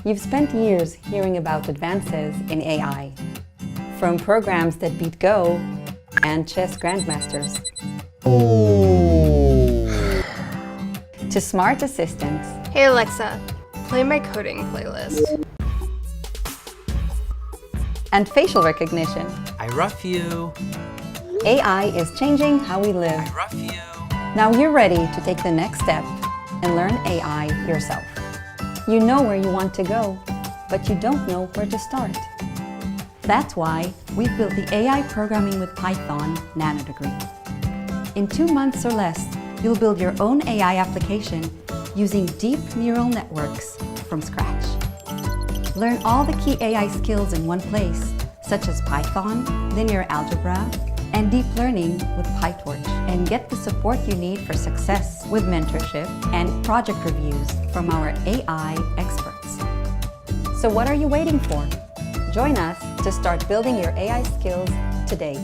You've spent years hearing about advances in AI, from programs that beat Go and chess grandmasters, to smart assistants. Hey Alexa, play my coding playlist. And facial recognition. I rough you. AI is changing how we live. I rough you. Now you're ready to take the next step and learn AI yourself. You know where you want to go, but you don't know where to start. That's why we've built the AI Programming with Python Nanodegree. In 2 months or less, you'll build your own AI application using deep neural networks from scratch. Learn all the key AI skills in one place, such as Python, linear algebra, and deep learning with PyTorch, and get the support you need for success with mentorship and project reviews from our AI experts. So what are you waiting for? Join us to start building your AI skills today.